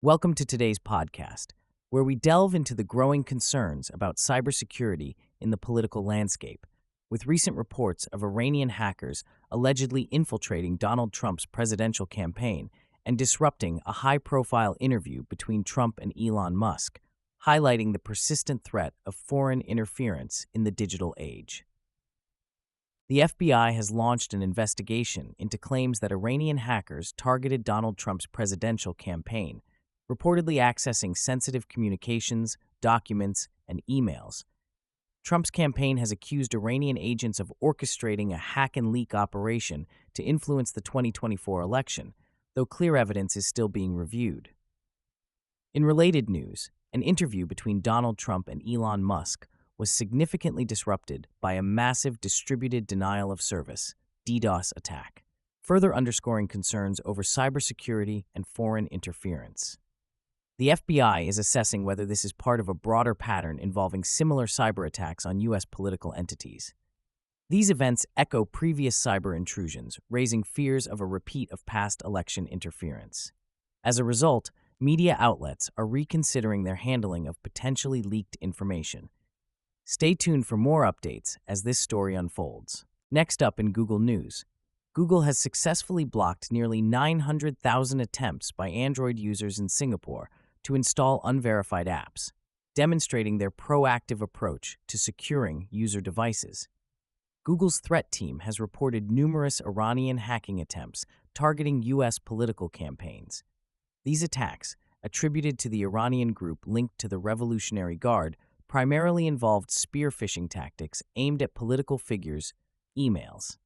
Welcome to today's podcast, where we delve into the growing concerns about cybersecurity in the political landscape, with recent reports of Iranian hackers allegedly infiltrating Donald Trump's presidential campaign and disrupting a high-profile interview between Trump and Elon Musk, highlighting the persistent threat of foreign interference in the digital age. The FBI has launched an investigation into claims that Iranian hackers targeted Donald Trump's presidential campaign, reportedly accessing sensitive communications, documents, and emails. Trump's campaign has accused Iranian agents of orchestrating a hack-and-leak operation to influence the 2024 election, though clear evidence is still being reviewed. In related news, an interview between Donald Trump and Elon Musk was significantly disrupted by a massive distributed denial of service (DDoS) attack, further underscoring concerns over cybersecurity and foreign interference. The FBI is assessing whether this is part of a broader pattern involving similar cyber attacks on U.S. political entities. These events echo previous cyber intrusions, raising fears of a repeat of past election interference. As a result, media outlets are reconsidering their handling of potentially leaked information. Stay tuned for more updates as this story unfolds. Next up in Google News, Google has successfully blocked nearly 900,000 attempts by Android users in Singapore to install unverified apps, demonstrating their proactive approach to securing user devices. Google's threat team has reported numerous Iranian hacking attempts targeting U.S. political campaigns. These attacks, attributed to the Iranian group linked to the Revolutionary Guard, primarily involved spear phishing tactics aimed at political figures' emails.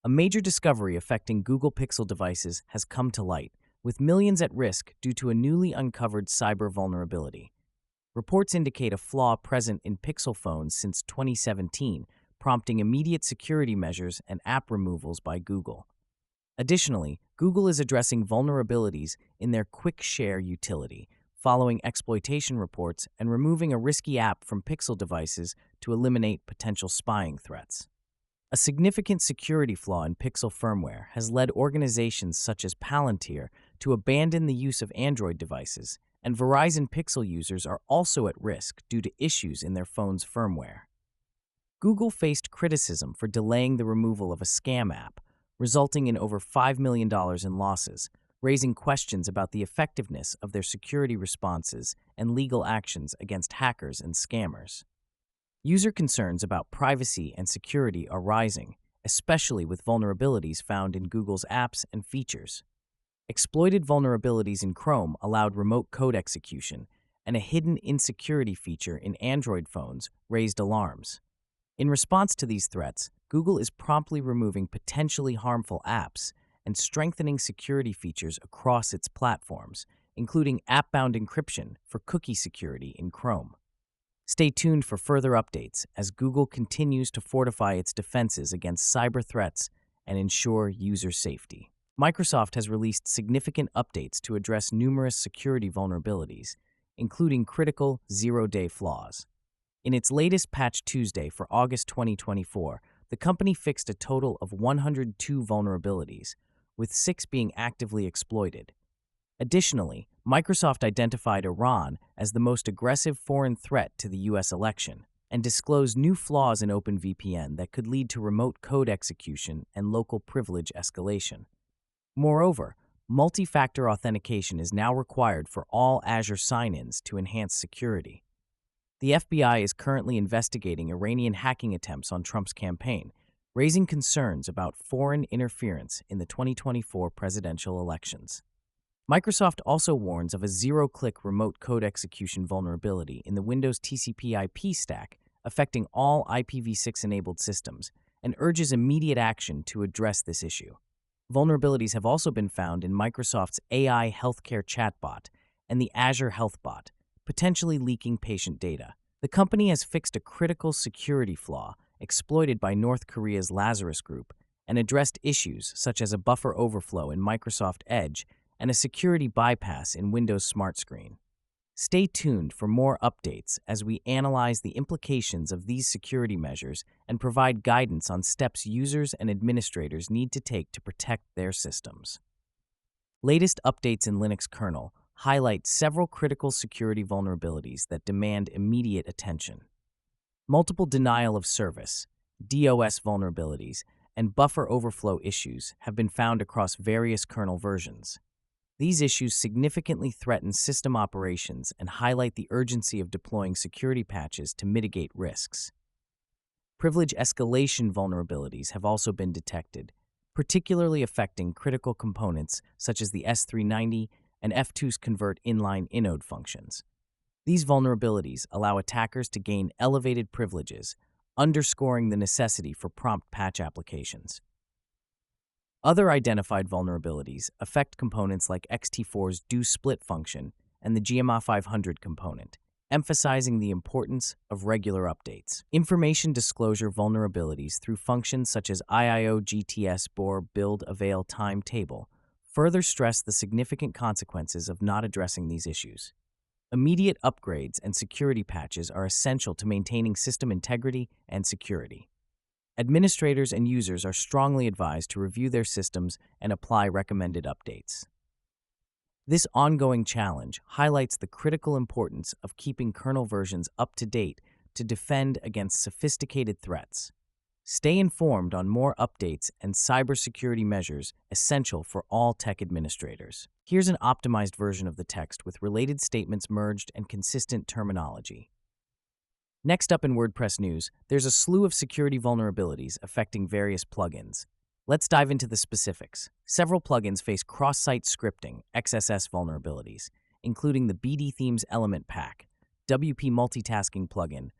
A major discovery affecting Google Pixel devices has come to light, with millions at risk due to a newly uncovered cyber vulnerability. Reports indicate a flaw present in Pixel phones since 2017, prompting immediate security measures and app removals by Google. Additionally, Google is addressing vulnerabilities in their Quick Share utility, following exploitation reports and removing a risky app from Pixel devices to eliminate potential spying threats. A significant security flaw in Pixel firmware has led organizations such as Palantir to abandon the use of Android devices, and Verizon Pixel users are also at risk due to issues in their phone's firmware. Google faced criticism for delaying the removal of a scam app, resulting in over $5 million in losses, raising questions about the effectiveness of their security responses and legal actions against hackers and scammers. User concerns about privacy and security are rising, especially with vulnerabilities found in Google's apps and features. Exploited vulnerabilities in Chrome allowed remote code execution, and a hidden insecurity feature in Android phones raised alarms. In response to these threats, Google is promptly removing potentially harmful apps and strengthening security features across its platforms, including app-bound encryption for cookie security in Chrome. Stay tuned for further updates as Google continues to fortify its defenses against cyber threats and ensure user safety. Microsoft has released significant updates to address numerous security vulnerabilities, including critical zero-day flaws. In its latest Patch Tuesday for August 2024, the company fixed a total of 102 vulnerabilities, with 6 being actively exploited. Additionally, Microsoft identified Iran as the most aggressive foreign threat to the U.S. election and disclosed new flaws in OpenVPN that could lead to remote code execution and local privilege escalation. Moreover, multi-factor authentication is now required for all Azure sign-ins to enhance security. The FBI is currently investigating Iranian hacking attempts on Trump's campaign, raising concerns about foreign interference in the 2024 presidential elections. Microsoft also warns of a zero-click remote code execution vulnerability in the Windows TCP/IP stack affecting all IPv6-enabled systems and urges immediate action to address this issue. Vulnerabilities have also been found in Microsoft's AI healthcare chatbot and the Azure Health Bot, potentially leaking patient data. The company has fixed a critical security flaw exploited by North Korea's Lazarus Group and addressed issues such as a buffer overflow in Microsoft Edge and a security bypass in Windows Smart Screen. Stay tuned for more updates as we analyze the implications of these security measures and provide guidance on steps users and administrators need to take to protect their systems. Latest updates in Linux Kernel highlight several critical security vulnerabilities that demand immediate attention. Multiple denial of service, DOS vulnerabilities, and buffer overflow issues have been found across various kernel versions. These issues significantly threaten system operations and highlight the urgency of deploying security patches to mitigate risks. Privilege escalation vulnerabilities have also been detected, particularly affecting critical components such as the S390 and F2's convert inline inode functions. These vulnerabilities allow attackers to gain elevated privileges, underscoring the necessity for prompt patch applications. Other identified vulnerabilities affect components like XT4's do split function and the GMA 500 component, emphasizing the importance of regular updates. Information disclosure vulnerabilities through functions such as IIO GTS BOR build avail timetable further stress the significant consequences of not addressing these issues. Immediate upgrades and security patches are essential to maintaining system integrity and security. Administrators and users are strongly advised to review their systems and apply recommended updates. This ongoing challenge highlights the critical importance of keeping kernel versions up to date to defend against sophisticated threats. Stay informed on more updates and cybersecurity measures essential for all tech administrators. Here's an optimized version of the text with related statements merged and consistent terminology. Next up in WordPress news, there's a slew of security vulnerabilities affecting various plugins. Let's dive into the specifics. Several plugins face cross-site scripting (XSS) vulnerabilities, including the BD Themes Element Pack, WP Multitasking plugin,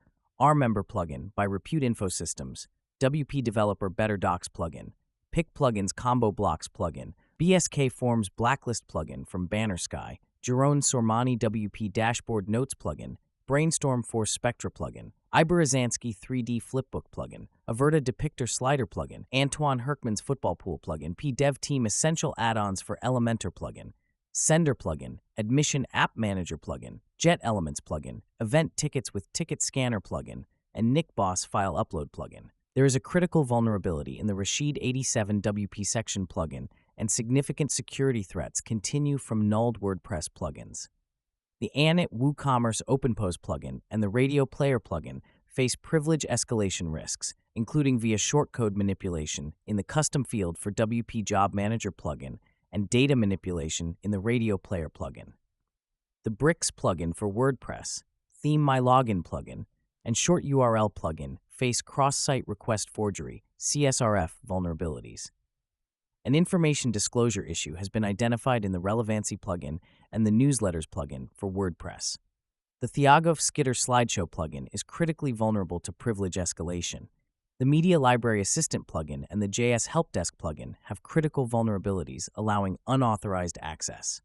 RMember plugin by Repute Infosystems, WP Developer Better Docs plugin, Pick Plugins Combo Blocks plugin, BSK Forms Blacklist plugin from Banner Sky, Jerome Sormani WP Dashboard Notes plugin, Brainstorm Force Spectra plugin, Iberazanski 3D Flipbook plugin, Averta Depictor Slider plugin, Antoine Herkman's Football Pool plugin, PDev Team Essential Add-ons for Elementor plugin, Sender plugin, Admission App Manager plugin, Jet Elements plugin, Event Tickets with Ticket Scanner plugin, and NickBoss File Upload plugin. There is a critical vulnerability in the Rashid 87 WP Section plugin, and significant security threats continue from nulled WordPress plugins. The Anit WooCommerce OpenPose plugin and the Radio Player plugin face privilege escalation risks, including via shortcode manipulation in the custom field for WP Job Manager plugin and data manipulation in the Radio Player plugin. The Bricks plugin for WordPress, Theme My Login plugin, and Short URL plugin face cross-site request forgery (CSRF) vulnerabilities. An information disclosure issue has been identified in the Relevancy plugin and the Newsletters plugin for WordPress. The Thiagov Skitter Slideshow plugin is critically vulnerable to privilege escalation. The Media Library Assistant plugin and the JS Helpdesk plugin have critical vulnerabilities allowing unauthorized access.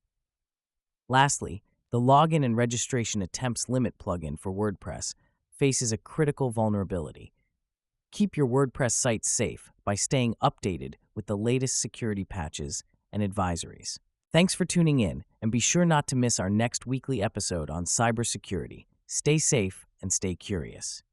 Lastly, the Login and Registration Attempts Limit plugin for WordPress faces a critical vulnerability. Keep your WordPress site safe by staying updated with the latest security patches and advisories. Thanks for tuning in, and be sure not to miss our next weekly episode on cybersecurity. Stay safe and stay curious.